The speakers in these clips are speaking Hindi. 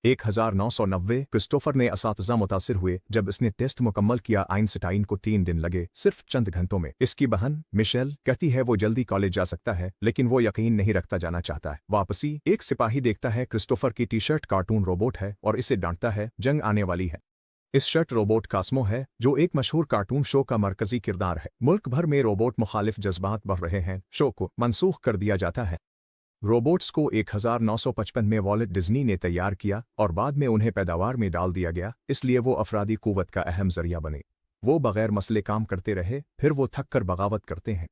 1990 क्रिस्टोफर ने असातिज़ा मुतासिर हुए जब इसने टेस्ट मुकम्मल किया। आइंस्टाइन को 3 दिन लगे, सिर्फ चंद घंटों में। इसकी बहन मिशेल कहती है वो जल्दी कॉलेज जा सकता है, लेकिन वो यकीन नहीं रखता जाना चाहता है। वापसी एक सिपाही देखता है क्रिस्टोफर की टी शर्ट कार्टून रोबोट है और इसे डांटता है, जंग आने वाली है। इस शर्ट रोबोट कास्मो है, जो एक मशहूर कार्टून शो का मरकजी किरदार है। मुल्क भर में रोबोट मुखालिफ जज्बात बढ़ रहे हैं। शो को मनसूख कर दिया जाता है। रोबोट्स को 1955 में वॉल्ट डिज्नी ने तैयार किया और बाद में उन्हें पैदावार में डाल दिया गया, इसलिए वो अफरादी कुव्वत का अहम जरिया बने। वो बगैर मसले काम करते रहे, फिर वो थक कर बगावत करते हैं।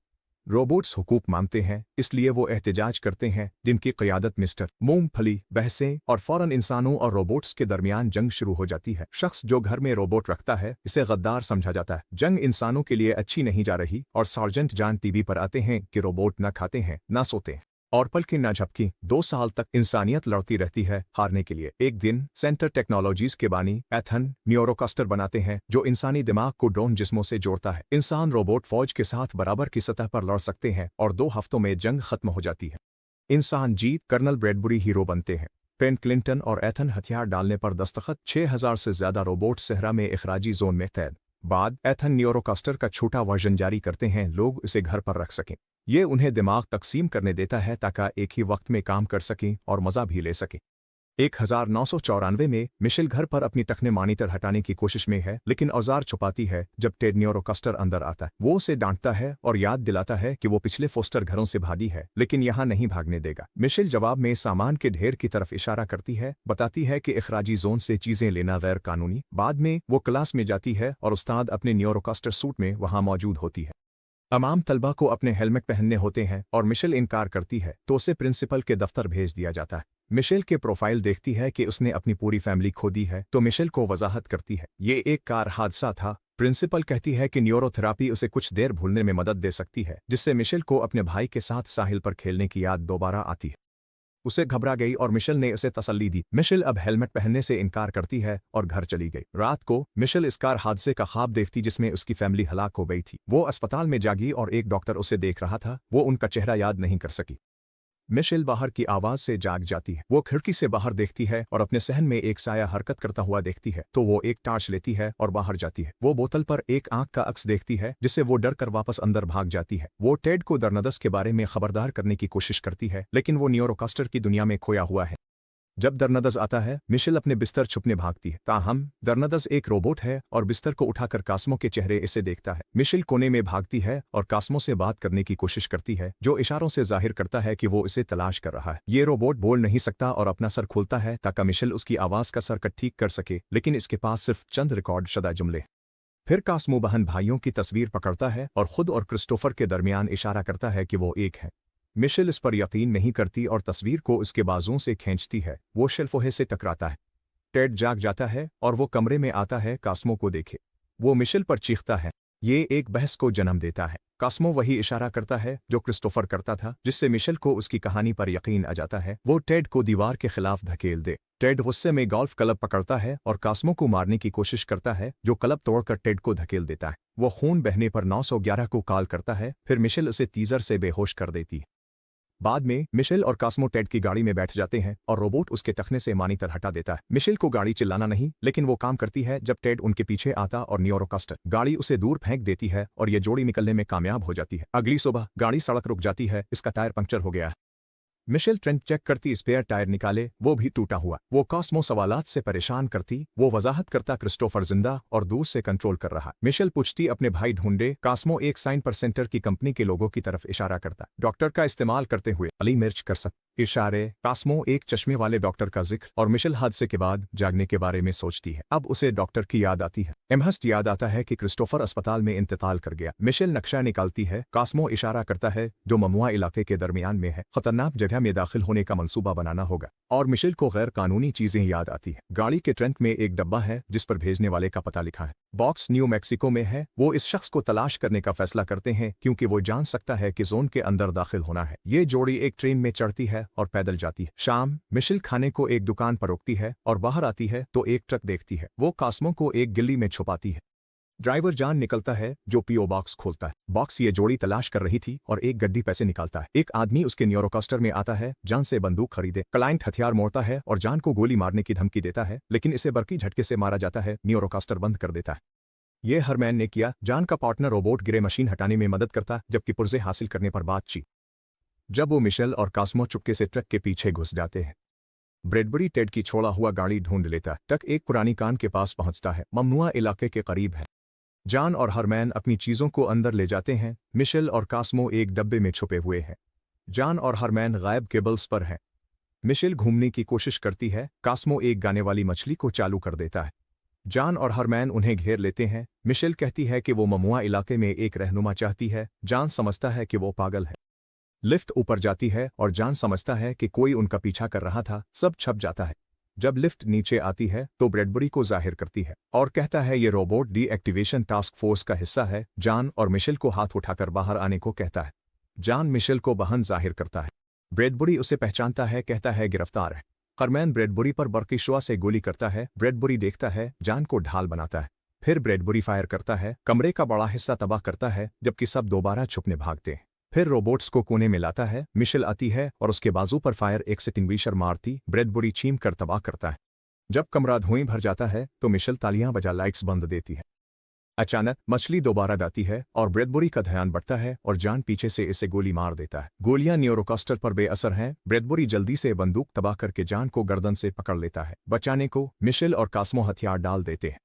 रोबोट्स हुकूक मांगते हैं, इसलिए वो एहतजाज करते हैं, जिनकी क़यादत मिस्टर मूंगफली, बहसें और फौरन इंसानों और रोबोट्स के दरमियान जंग शुरू हो जाती है। शख्स जो घर में रोबोट रखता है इसे गद्दार समझा जाता है। जंग इंसानों के लिए अच्छी नहीं जा रही और सार्जेंट जॉन टीवी पर आते हैं कि रोबोट न खाते हैं, न सोते हैं और पलकें न झपकी। 2 साल तक इंसानियत लड़ती रहती है हारने के लिए। एक दिन सेंटर टेक्नोलॉजीज के बानी एथन न्यूरोकस्टर बनाते हैं, जो इंसानी दिमाग को ड्रोन जिस्मों से जोड़ता है। इंसान रोबोट फौज के साथ बराबर की सतह पर लड़ सकते हैं और 2 हफ्तों में जंग खत्म हो जाती है। इंसान जीत कर्नल ब्रैडबरी हीरो बनते हैं। पेन क्लिंटन और एथन हथियार डालने पर दस्तखत। 6000 से ज्यादा रोबोट सहरा में इखराजी जोन में कैद। बाद एथन न्यूरोकास्टर का छोटा वर्जन जारी करते हैं, लोग इसे घर पर रख सकें। ये उन्हें दिमाग तकसीम करने देता है ताकि एक ही वक्त में काम कर सकें और मज़ा भी ले सकें। 1994 में मिशेल घर पर अपनी टखने मॉनिटर हटाने की कोशिश में है, लेकिन औजार छुपाती है जब टेड न्यूरोकास्टर अंदर आता है। वो उसे डांटता है और याद दिलाता है कि वो पिछले फोस्टर घरों से भागी है, लेकिन यहाँ नहीं भागने देगा। मिशेल जवाब में सामान के ढेर की तरफ इशारा करती है, बताती है कि इखराजी जोन से चीजें लेना गैर कानूनी। बाद में वो क्लास में जाती है और उस्ताद अपने न्यूरोकास्टर सूट में वहाँ मौजूद होती है। तमाम तलबा को अपने हेलमेट पहनने होते हैं और मिशेल इनकार करती है तो उसे प्रिंसिपल के दफ्तर भेज दिया जाता है। मिशेल के प्रोफाइल देखती है कि उसने अपनी पूरी फैमिली खो दी है, तो मिशेल को वजाहत करती है ये एक कार हादसा था। प्रिंसिपल कहती है कि न्यूरोथेरापी उसे कुछ देर भूलने में मदद दे सकती है, जिससे मिशेल को अपने भाई के साथ साहिल पर खेलने की याद दोबारा आती है। उसे घबरा गई और मिशेल ने उसे तसल्ली दी। मिशेल अब हेलमेट पहनने से इनकार करती है और घर चली गई। रात को मिशेल इस कार हादसे का ख्वाब देखती जिसमें उसकी फैमिली हलाक हो गई थी। वो अस्पताल में जागी और एक डॉक्टर उसे देख रहा था। वो उनका चेहरा याद नहीं कर सकी। मिशेल बाहर की आवाज से जाग जाती है। वो खिड़की से बाहर देखती है और अपने सहन में एक साया हरकत करता हुआ देखती है, तो वो एक टार्च लेती है और बाहर जाती है। वो बोतल पर एक आंख का अक्स देखती है, जिससे वो डर कर वापस अंदर भाग जाती है। वो टेड को दरनदस के बारे में खबरदार करने की कोशिश करती है, लेकिन वो न्यूरोकास्टर की दुनिया में खोया हुआ है। जब दरनदस आता है, मिशेल अपने बिस्तर छुपने भागती है। ताहम दरनदस एक रोबोट है और बिस्तर को उठाकर कास्मो के चेहरे इसे देखता है। मिशेल कोने में भागती है और कास्मो से बात करने की कोशिश करती है, जो इशारों से जाहिर करता है कि वो इसे तलाश कर रहा है। ये रोबोट बोल नहीं सकता और अपना सर खोलता है ताकि मिशेल उसकी आवाज का सर्कट ठीक कर सके, लेकिन इसके पास सिर्फ चंद रिकॉर्ड शुदा जुमले। फिर कास्मो बहन भाइयों की तस्वीर पकड़ता है और खुद और क्रिस्टोफर के दरमियान इशारा करता है कि वो एक है। मिशेल इस पर यकीन नहीं करती और तस्वीर को उसके बाजुओं से खींचती है। वो शेल्फोहे से टकराता है। टेड जाग जाता है और वो कमरे में आता है कास्मो को देखे। वो मिशेल पर चीखता है। ये एक बहस को जन्म देता है। कास्मो वही इशारा करता है जो क्रिस्टोफर करता था, जिससे मिशेल को उसकी कहानी पर यकीन आ जाता है। वो टेड को दीवार के खिलाफ धकेल दे। टेड गुस्से में गोल्फ क्लब पकड़ता है और कास्मो को मारने की कोशिश करता है, जो क्लब तोड़कर टेड को धकेल देता है। वो खून बहने पर 911 को कॉल करता है। फिर मिशेल उसे तीजर से बेहोश कर देती है। बाद में मिशेल और कास्मो टेड की गाड़ी में बैठ जाते हैं और रोबोट उसके तखने से मॉनिटर हटा देता है। मिशेल को गाड़ी चिल्लाना नहीं, लेकिन वो काम करती है जब टेड उनके पीछे आता और न्यूरोकास्टर गाड़ी उसे दूर फेंक देती है और ये जोड़ी निकलने में कामयाब हो जाती है। अगली सुबह गाड़ी सड़क रुक जाती है, इसका टायर पंक्चर हो गया है। मिशेल ट्रेंड चेक करती, स्पेयर टायर निकाले, वो भी टूटा हुआ। वो कास्मो सवालात से परेशान करती, वो वजाहत करता क्रिस्टोफर जिंदा और दूर से कंट्रोल कर रहा। मिशेल पूछती अपने भाई ढूंढे। कास्मो एक साइन पर सेंटर की कंपनी के लोगों की तरफ इशारा करता। डॉक्टर का इस्तेमाल करते हुए अली मिर्च कर सकते इशारे। कास्मो एक चश्मे वाले डॉक्टर का जिक्र और मिशेल हादसे के बाद जागने के बारे में सोचती है। अब उसे डॉक्टर की याद आती है। एमहस्ट याद आता है कि क्रिस्टोफर अस्पताल में इंतकाल कर गया। मिशेल नक्शा निकालती है। कास्मो इशारा करता है जो ममुआ इलाके के दरमियान में है। खतरनाक जगह में दाखिल होने का मंसूबा बनाना होगा। और मिशेल को गैर कानूनी चीजें याद आती है। गाड़ी के ट्रंक में एक डब्बा है जिस पर भेजने वाले का पता लिखा है। बॉक्स न्यू मैक्सिको में है। वो इस शख्स को तलाश करने का फैसला करते हैं क्योंकि वो जान सकता है कि जोन के अंदर दाखिल होना है। ये जोड़ी एक ट्रेन में चढ़ती है और पैदल जाती है। शाम मिशेल खाने को एक दुकान पर रोकती है और बाहर आती है तो एक ट्रक देखती है। वो कास्मो को एक गिल्ली में छुपाती है। ड्राइवर जान निकलता है जो पीओ बॉक्स खोलता है। बॉक्स ये जोड़ी तलाश कर रही थी और एक गड्डी पैसे निकालता है। एक आदमी उसके न्यूरोकास्टर में आता है जान से बंदूक खरीदे। क्लाइंट हथियार मोड़ता है और जान को गोली मारने की धमकी देता है, लेकिन इसे बर्की झटके से मारा जाता है। न्यूरोकास्टर बंद कर देता है। ये हरमैन ने किया। जान का पार्टनर रोबोट गिरे मशीन हटाने में मदद करता, जबकि पुर्जे हासिल करने पर बातचीत। जब वो मिशेल और कास्मो चुपके से ट्रक के पीछे घुस जाते हैं, ब्रेडबरी टेड की छोड़ा हुआ गाड़ी ढूंढ लेता। ट्रक एक पुरानी कान के पास पहुंचता है, ममनुआ इलाके के करीब है। जान और हरमैन अपनी चीजों को अंदर ले जाते हैं। मिशेल और कास्मो एक डब्बे में छुपे हुए हैं। जान और हरमैन गायब केबल्स पर हैं। मिशेल घूमने की कोशिश करती है। कास्मो एक गाने वाली मछली को चालू कर देता है। जान और हरमैन उन्हें घेर लेते हैं। मिशेल कहती है कि वो ममुआ इलाके में एक रहनुमा चाहती है। जान समझता है कि वो पागल है। लिफ्ट ऊपर जाती है और जान समझता है कि कोई उनका पीछा कर रहा था। सब छप जाता है। जब लिफ्ट नीचे आती है तो ब्रेडबरी को जाहिर करती है और कहता है ये रोबोट डीएक्टिवेशन टास्क फोर्स का हिस्सा है। जान और मिशेल को हाथ उठाकर बाहर आने को कहता है। जान मिशेल को बहन जाहिर करता है। ब्रेडबरी उसे पहचानता है, कहता है गिरफ्तार है। हरमैन ब्रेडबरी पर बर्की शुआ से गोली करता है। ब्रेडबरी देखता है, जान को ढाल बनाता है। फिर ब्रेडबरी फायर करता है। कमरे का बड़ा हिस्सा तबाह करता है, जबकि सब दोबारा छुपने भागते हैं। फिर रोबोट्स को कोने में लाता है। मिशेल आती है और उसके बाजू पर फायर एक्सटिंग्विशर मारती ब्रेडबरी छीम कर तबाह करता है। जब कमरा धुएं भर जाता है तो मिशेल तालियां बजा लाइट्स बंद देती है। अचानक मछली दोबारा दाती है और ब्रेडबरी का ध्यान बढ़ता है और जान पीछे से इसे गोली मार देता है। गोलियां न्यूरोकास्टर पर बेअसर हैं। ब्रेडबरी जल्दी से बंदूक तबाह करके जान को गर्दन से पकड़ लेता है। बचाने को मिशेल और कास्मो हथियार डाल देते हैं।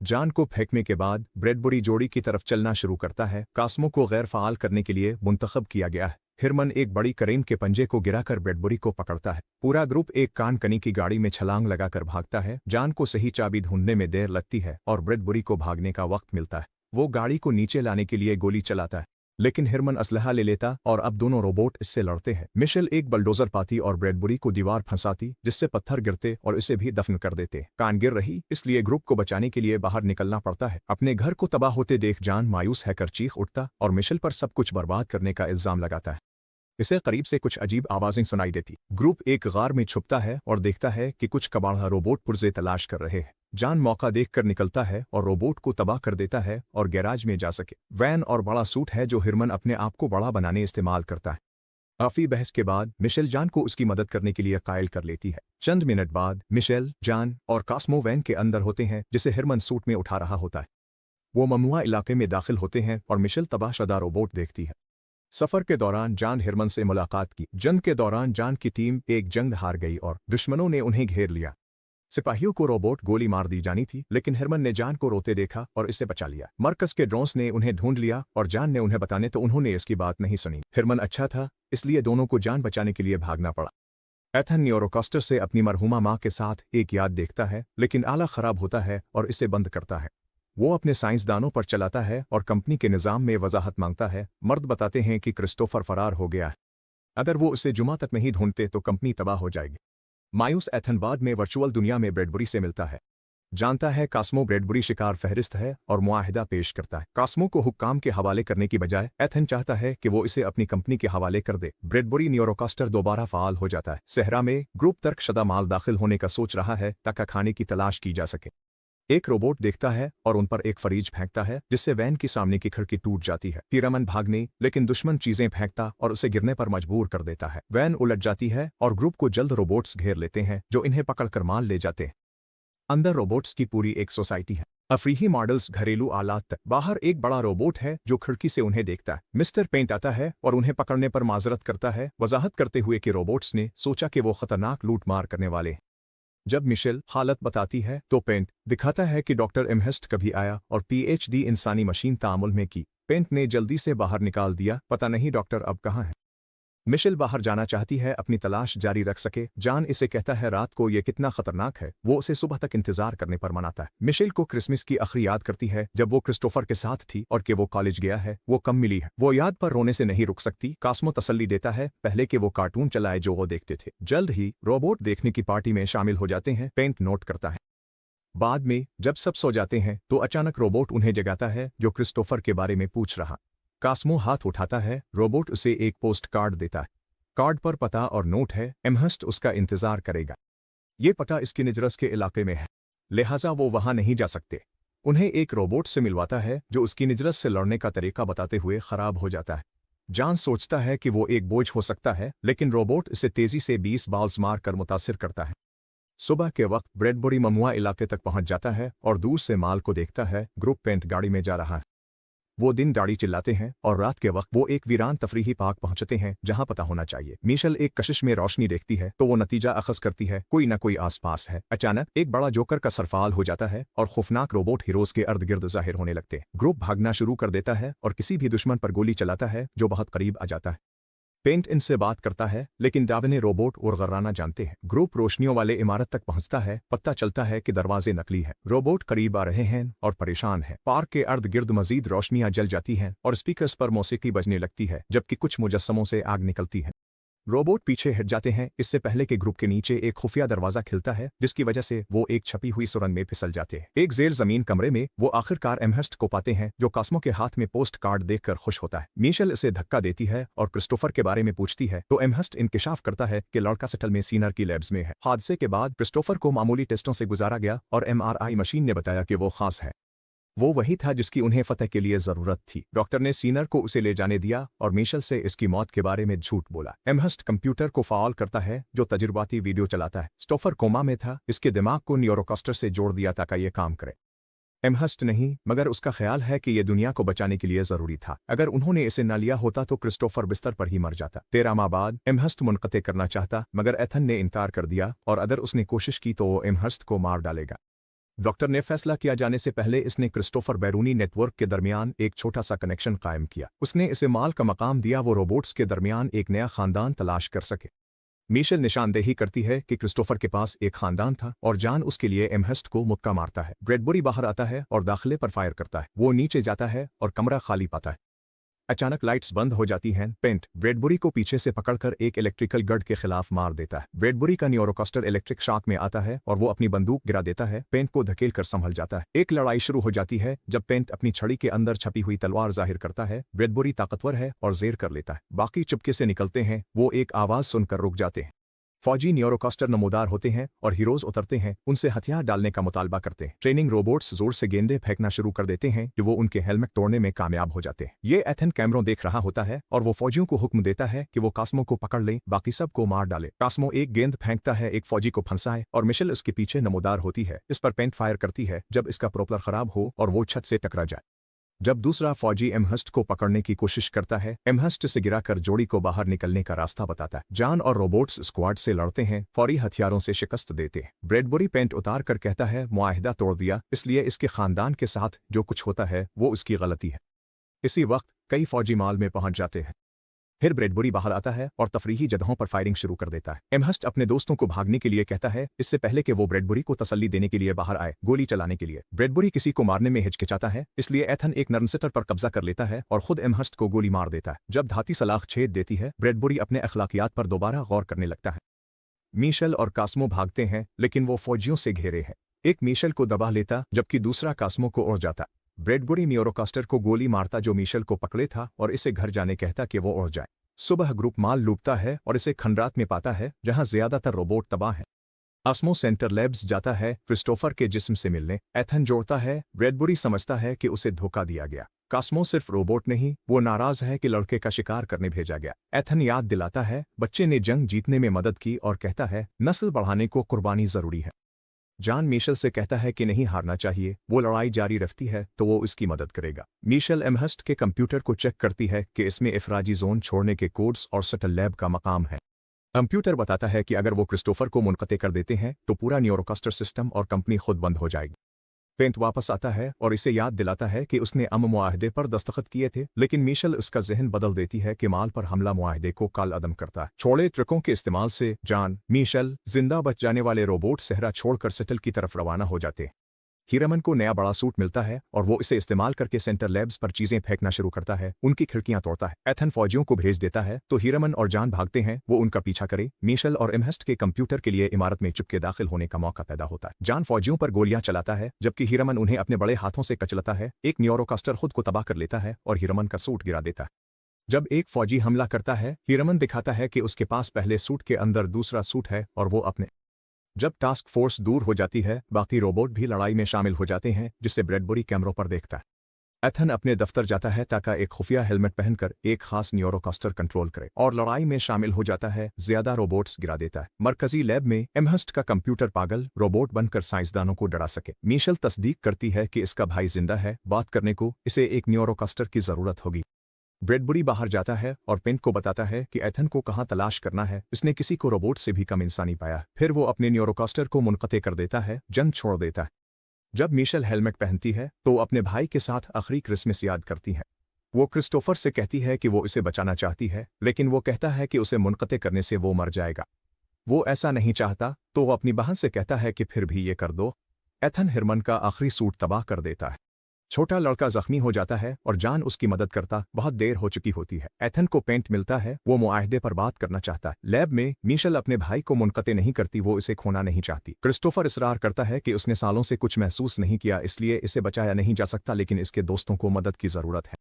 जान को फेंकने के बाद ब्रेडबरी जोड़ी की तरफ चलना शुरू करता है। कास्मो को गैर फाल करने के लिए मुंतखब किया गया है। हिरमन एक बड़ी करेन के पंजे को गिराकर ब्रेडबरी को पकड़ता है। पूरा ग्रुप एक कान कनी की गाड़ी में छलांग लगाकर भागता है। जान को सही चाबी ढूंढने में देर लगती है और ब्रेडबरी को भागने का वक्त मिलता है। वो गाड़ी को नीचे लाने के लिए गोली चलाता है, लेकिन हिरमन असलहा ले लेता और अब दोनों रोबोट इससे लड़ते हैं। मिशेल एक बलडोजर पाती और ब्रेडबरी को दीवार फंसाती, जिससे पत्थर गिरते और इसे भी दफन कर देते। कान गिर रही, इसलिए ग्रुप को बचाने के लिए बाहर निकलना पड़ता है। अपने घर को तबाह होते देख जान मायूस हैकर चीख उठता और मिशेल पर सब कुछ बर्बाद करने का इल्जाम लगाता है। इसे करीब से कुछ अजीब आवाजें सुनाई देती। ग्रुप एक गार में छुपता है और देखता है कि कुछ कबाड़ा रोबोट पुर्जे तलाश कर रहे हैं। जान मौका देखकर निकलता है और रोबोट को तबाह कर देता है और गैराज में जा सके। वैन और बड़ा सूट है जो हिरमन अपने आप को बड़ा बनाने इस्तेमाल करता है। काफी बहस के बाद मिशेल जान को उसकी मदद करने के लिए कायल कर लेती है। चंद मिनट बाद मिशेल, जान और कास्मो वैन के अंदर होते हैं, जिसे हिरमन सूट में उठा रहा होता है। वो ममुआ इलाके में दाखिल होते हैं और मिशेल तबाहशुदा रोबोट देखती है। सफर के दौरान जान हिरमन से मुलाकात की। जंग के दौरान जान की टीम एक जंग हार गई और दुश्मनों ने उन्हें घेर लिया। सिपाहियों को रोबोट गोली मार दी जानी थी, लेकिन हिरमन ने जान को रोते देखा और इसे बचा लिया। मरकज के ड्रोन्स ने उन्हें ढूंढ लिया और जान ने उन्हें बताने तो उन्होंने इसकी बात नहीं सुनी। हिरमन अच्छा था, इसलिए दोनों को जान बचाने के लिए भागना पड़ा। एथन न्यूरोकास्टर से अपनी मरहुमा माँ के साथ एक याद देखता है, लेकिन आला खराब होता है और इसे बंद करता है। वो अपने साइंसदानों पर चलाता है और कंपनी के निज़ाम में वजाहत मांगता है। मर्द बताते हैं कि क्रिस्टोफर फरार हो गया है। अगर वो उसे जुमा तक नहीं ढूंढते तो कंपनी तबाह हो जाएगी। मायूस एथन बाद में वर्चुअल दुनिया में ब्रेडबरी से मिलता है। जानता है कास्मो ब्रेडबरी शिकार फहरिस्त है और मुआहिदा पेश करता है। कास्मो को हुक्काम के हवाले करने की बजाय एथन चाहता है कि वो इसे अपनी कंपनी के हवाले कर दे। ब्रेडबरी न्यूरोकास्टर दोबारा फाल हो जाता है। सहरा में ग्रुप तर्कशुदा माल दाखिल होने का सोच रहा है ताकि खाने की तलाश की जा सके। एक रोबोट देखता है और उन पर एक फरीज फेंकता है, जिससे वैन की सामने की खिड़की टूट जाती है। हिरमन भागने, लेकिन दुश्मन चीजें फेंकता और उसे गिरने पर मजबूर कर देता है। वैन उलट जाती है और ग्रुप को जल्द रोबोट्स घेर लेते हैं, जो इन्हें पकड़कर माल ले जाते हैं। अंदर रोबोट्स की पूरी एक सोसाइटी है। अफ्रीही मॉडल्स, घरेलू आलात तक। बाहर एक बड़ा रोबोट है जो खिड़की से उन्हें देखता है। मिस्टर पेंट आता है और उन्हें पकड़ने पर माजरत करता है, वजाहत करते हुए कि रोबोट्स ने सोचा कि वो खतरनाक लूट मार करने वाले हैं। जब मिशेल हालत बताती है तो पेंट दिखाता है कि डॉक्टर एमहेस्ट कभी आया और पीएचडी इंसानी मशीन तामुल में की। पेंट ने जल्दी से बाहर निकाल दिया, पता नहीं डॉक्टर अब कहाँ है। मिशेल बाहर जाना चाहती है, अपनी तलाश जारी रख सके। जान इसे कहता है रात को ये कितना खतरनाक है। वो उसे सुबह तक इंतजार करने पर मनाता है। मिशेल को क्रिसमस की आखिरी याद करती है जब वो क्रिस्टोफर के साथ थी और कि वो कॉलेज गया है। वो कम मिली है। वो याद पर रोने से नहीं रुक सकती। कास्मो तसल्ली देता है पहले कि वो कार्टून चलाए जो वो देखते थे। जल्द ही रोबोट देखने की पार्टी में शामिल हो जाते हैं। पेंट नोट करता है। बाद में जब सब सो जाते हैं तो अचानक रोबोट उन्हें जगाता है, जो क्रिस्टोफर के बारे में पूछ रहा। कास्मो हाथ उठाता है। रोबोट उसे एक पोस्ट कार्ड देता है। कार्ड पर पता और नोट है। एमहस्ट उसका इंतजार करेगा। ये पता इसकी निजरस के इलाके में है, लिहाजा वो वहां नहीं जा सकते। उन्हें एक रोबोट से मिलवाता है जो उसकी निजरत से लड़ने का तरीका बताते हुए खराब हो जाता है। जॉन सोचता है कि वो एक बोझ हो सकता है, लेकिन रोबोट इसे तेजी से 20 बॉल्स मारकर मुतासिर करता है। सुबह के वक्त ब्रेडबरी ममुआ इलाके तक पहुंच जाता है और दूर से माल को देखता है। ग्रुप पेंट गाड़ी में जा रहा है। वो दिन दाढ़ी चिल्लाते हैं और रात के वक्त वो एक वीरान तफरीही पार्क पहुंचते हैं जहां पता होना चाहिए। मिशेल एक कशिश में रोशनी देखती है तो वो नतीजा अखज़ करती है कोई ना कोई आसपास है। अचानक एक बड़ा जोकर का सरफाल हो जाता है और खौफनाक रोबोट हीरोज के अर्द गिर्द जाहिर होने लगते हैं। ग्रुप भागना शुरू कर देता है और किसी भी दुश्मन पर गोली चलाता है जो बहुत करीब आ जाता है। पेंट इनसे बात करता है, लेकिन दावने रोबोट और गर्राना जानते हैं। ग्रुप रोशनियों वाले इमारत तक पहुंचता है। पता चलता है कि दरवाजे नकली है। रोबोट करीब आ रहे हैं और परेशान है। पार्क के अर्द गिर्द मजीद रोशनियां जल जाती हैं और स्पीकर्स पर मौसीकी बजने लगती है, जबकि कुछ मुजस्समों से आग निकलती है। रोबोट पीछे हट जाते हैं इससे पहले कि ग्रुप के नीचे एक खुफिया दरवाजा खिलता है, जिसकी वजह से वो एक छपी हुई सुरंग में फिसल जाते हैं। एक जेर जमीन कमरे में वो आखिरकार एमहर्स्ट को पाते हैं, जो कास्मो के हाथ में पोस्ट कार्ड देखकर खुश होता है। मिशेल इसे धक्का देती है और क्रिस्टोफर के बारे में पूछती है तो एमहर्स्ट इंकिशाफ करता है कि लड़का सेटल में सीनर की लैब्स में है। हादसे के बाद क्रिस्टोफर को मामूली टेस्टों से गुजारा गया और MRI मशीन ने बताया कि वो खास है। वो वही था जिसकी उन्हें फतह के लिए जरूरत थी। डॉक्टर ने सीनर को उसे ले जाने दिया और मिशेल से इसकी मौत के बारे में झूठ बोला। एमहर्स्ट कंप्यूटर को फाल करता है जो तजुर्बाती वीडियो चलाता है। क्रिस्टोफर कोमा में था, इसके दिमाग को न्यूरोकॉस्टर से जोड़ दिया ताकि ये काम करे। एमहर्स्ट नहीं, मगर उसका ख्याल है कि ये दुनिया को बचाने के लिए जरूरी था। अगर उन्होंने इसे न लिया होता तो क्रिस्टोफर बिस्तर पर ही मर जाता। 13 माह बाद एमहर्स्ट मुनक़ते करना चाहता, मगर एथन ने इनकार कर दिया और अगर उसने कोशिश की तो वो एमहर्स्ट को मार डालेगा। डॉक्टर ने फैसला किया जाने से पहले इसने क्रिस्टोफर बैरूनी नेटवर्क के दरमियान एक छोटा सा कनेक्शन कायम किया। उसने इसे माल का मकाम दिया वो रोबोट्स के दरमियान एक नया खानदान तलाश कर सके। मिशेल निशानदेही करती है कि क्रिस्टोफर के पास एक खानदान था और जॉन उसके लिए एमहर्स्ट को मुक्का मारता है। ब्रेडबरी बाहर आता है और दाखिले पर फायर करता है। वो नीचे जाता है और कमरा खाली पाता है। अचानक लाइट्स बंद हो जाती हैं। पेंट ब्रेडबरी को पीछे से पकड़कर एक इलेक्ट्रिकल गड के खिलाफ मार देता है। ब्रेडबरी का न्यूरोकॉस्टर इलेक्ट्रिक शॉक में आता है और वो अपनी बंदूक गिरा देता है। पेंट को धकेल कर संभल जाता है। एक लड़ाई शुरू हो जाती है जब पेंट अपनी छड़ी के अंदर छपी हुई तलवार जाहिर करता है। ब्रेडबरी ताकतवर है और जेर कर लेता है। बाकी चुपके से निकलते हैं। वो एक आवाज सुनकर रुक जाते हैं। फौजी न्यूरोकॉस्टर नमोदार होते हैं और हीरोज उतरते हैं, उनसे हथियार डालने का मुतालबा करते हैं। ट्रेनिंग रोबोट्स जोर से गेंदे फेंकना शुरू कर देते हैं जो वो उनके हेलमेट तोड़ने में कामयाब हो जाते हैं। ये एथन कैमरों देख रहा होता है और वो फौजियों को हुक्म देता है कि वो कास्मो को पकड़ लें, बाकी सब को मार डाले। कास्मो एक गेंद फेंकता है, एक फौजी को फंसाए और मिशेल उसके पीछे नमोदार होती है। इस पर पेंट फायर करती है जब इसका प्रोपलर खराब हो और वो छत से टकरा जाए। जब दूसरा फौजी एमहर्स्ट को पकड़ने की कोशिश करता है, एमहर्स्ट से गिराकर जोड़ी को बाहर निकलने का रास्ता बताता है। जॉन और रोबोट्स स्क्वाड से लड़ते हैं, फौरी हथियारों से शिकस्त देते हैं। ब्रेडबरी पेंट उतार कर कहता है मुआहिदा तोड़ दिया, इसलिए इसके खानदान के साथ जो कुछ होता है वो उसकी गलती है। इसी वक्त कई फौजी माल में पहुंच जाते हैं। फिर ब्रेडबरी बाहर आता है और तफरीही जगहों पर फायरिंग शुरू कर देता है। एमहर्स्ट अपने दोस्तों को भागने के लिए कहता है, इससे पहले कि वो ब्रेडबरी को तसल्ली देने के लिए बाहर आए गोली चलाने के लिए। ब्रेडबरी किसी को मारने में हिचकिचाता है, इसलिए एथन एक नर्मसेटर पर कब्जा कर लेता है और खुद एमहर्स्ट को गोली मार देता है। जब धाती सलाख छेद देती है, ब्रेडबरी अपने अखलाकियात पर दोबारा गौर करने लगता है। मिशेल और कास्मो भागते हैं, लेकिन वो फौजियों से घेरे हैं। एक मिशेल को दबा लेता जबकि दूसरा कास्मो को उड़ जाता। ब्रेडबरी न्यूरोकॉस्टर को गोली मारता जो मिशेल को पकड़े था और इसे घर जाने कहता कि वो उड़ जाए। सुबह ग्रुप माल लूटता है और इसे खंडरात में पाता है जहां ज्यादातर रोबोट तबाह हैं। कास्मो सेंटर लैब्स जाता है क्रिस्टोफर के जिस्म से मिलने। एथन जोड़ता है, ब्रेडबरी समझता है कि उसे धोखा दिया गया। कास्मो सिर्फ रोबोट नहीं, वो नाराज है कि लड़के का शिकार करने भेजा गया। एथन याद दिलाता है बच्चे ने जंग जीतने में मदद की और कहता है नस्ल बढ़ाने को कुर्बानी जरूरी है। जॉन मिशेल से कहता है कि नहीं हारना चाहिए, वो लड़ाई जारी रखती है तो वो इसकी मदद करेगा। मिशेल एमहर्स्ट के कंप्यूटर को चेक करती है कि इसमें इफराजी जोन छोड़ने के कोड्स और सटल लैब का मकाम है। कंप्यूटर बताता है कि अगर वो क्रिस्टोफर को मुनक़ते कर देते हैं तो पूरा न्यूरोकॉस्टर सिस्टम और कंपनी खुद बंद हो जाएगी। पेंट वापस आता है और इसे याद दिलाता है कि उसने मुआहदे पर दस्तखत किए थे, लेकिन मिशेल उसका जहन बदल देती है कि माल पर हमला मुआहदे को काल अदम करता है। छोड़े ट्रकों के इस्तेमाल से जॉन, मिशेल, जिंदा बच जाने वाले रोबोट सहरा छोड़कर सेटल की तरफ रवाना हो जाते हैं। हीरामन को नया बड़ा सूट मिलता है और वो इसे इस्तेमाल करके सेंटर लैब्स पर चीजें फेंकना शुरू करता है, उनकी खिड़कियां तोड़ता है। एथन फौजियों को भेज देता है तो हीरामन और जॉन भागते हैं, वो उनका पीछा करे। मिशेल और एमहर्स्ट के कंप्यूटर के लिए इमारत में चुपके दाखिल होने का मौका पैदा होता है। जॉन फौजियों पर गोलियां चलाता है जबकि हीरामन उन्हें अपने बड़े हाथों से कचलता है। एक न्यूरोकॉस्टर खुद को तबाह कर लेता है और हीरामन का सूट गिरा देता है। जब एक फौजी हमला करता है, हीरामन दिखाता है कि उसके पास पहले सूट के अंदर दूसरा सूट है और वो अपने जब टास्क फोर्स दूर हो जाती है, बाकी रोबोट भी लड़ाई में शामिल हो जाते हैं, जिसे ब्रैडबरी कैमरों पर देखता है। एथन अपने दफ्तर जाता है ताकि एक खुफिया हेलमेट पहनकर एक खास न्यूरोकास्टर कंट्रोल करे और लड़ाई में शामिल हो जाता है, ज्यादा रोबोट्स गिरा देता है। मरकजी लैब में एमहस्ट का कंप्यूटर पागल रोबोट बनकर साइंसदानों को डरा सके। मिशेल तस्दीक करती है कि इसका भाई जिंदा है, बात करने को इसे एक न्यूरोकास्टर की जरूरत होगी। ब्रैडबरी बाहर जाता है और पेंट को बताता है कि एथन को कहाँ तलाश करना है, इसने किसी को रोबोट से भी कम इंसानी पाया। फिर वो अपने न्यूरोकास्टर को मुनक़ते कर देता है, जंग छोड़ देता है। जब मिशेल हेलमेट पहनती है तो अपने भाई के साथ आखिरी क्रिसमस याद करती है। वो क्रिस्टोफर से कहती है कि वो इसे बचाना चाहती है, लेकिन वो कहता है कि उसे मुनक़ते करने से वो मर जाएगा। वो ऐसा नहीं चाहता तो वो अपनी बहन से कहता है कि फिर भी ये कर दो। एथन हिरमन का आखिरी सूट तबाह कर देता है। छोटा लड़का जख्मी हो जाता है और जान उसकी मदद करता बहुत देर हो चुकी होती है। एथन को पेंट मिलता है, वो मुआहदे पर बात करना चाहता है। लैब में मिशेल अपने भाई को मुनक़ते नहीं करती, वो इसे खोना नहीं चाहती। क्रिस्टोफर इसरार करता है कि उसने सालों से कुछ महसूस नहीं किया, इसलिए इसे बचाया नहीं जा सकता, लेकिन इसके दोस्तों को मदद की जरूरत है।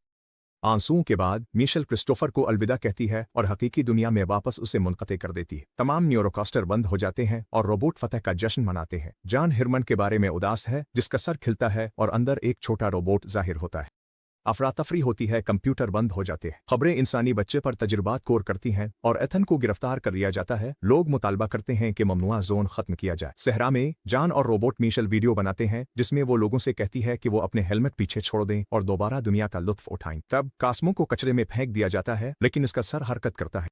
आंसुओं के बाद मिशेल क्रिस्टोफर को अलविदा कहती है और हकीकी दुनिया में वापस उसे मुनक़ते कर देती है। तमाम न्यूरोकास्टर बंद हो जाते हैं और रोबोट फतह का जश्न मनाते हैं। जॉन हिरमन के बारे में उदास है, जिसका सर खिलता है और अंदर एक छोटा रोबोट जाहिर होता है। अफरा तफरी होती है, कंप्यूटर बंद हो जाते हैं। खबरें इंसानी बच्चे पर तजुर्बात कोर करती हैं और एथन को गिरफ्तार कर लिया जाता है। लोग मुतालबा करते हैं कि ममनुआ जोन खत्म किया जाए। सहरा में जॉन और रोबोट मिशेल वीडियो बनाते हैं, जिसमें वो लोगों से कहती है कि वो अपने हेलमेट पीछे छोड़ दें और दोबारा दुनिया का लुत्फ उठाएं। तब कास्मो को कचरे में फेंक दिया जाता है, लेकिन इसका सर हरकत करता है।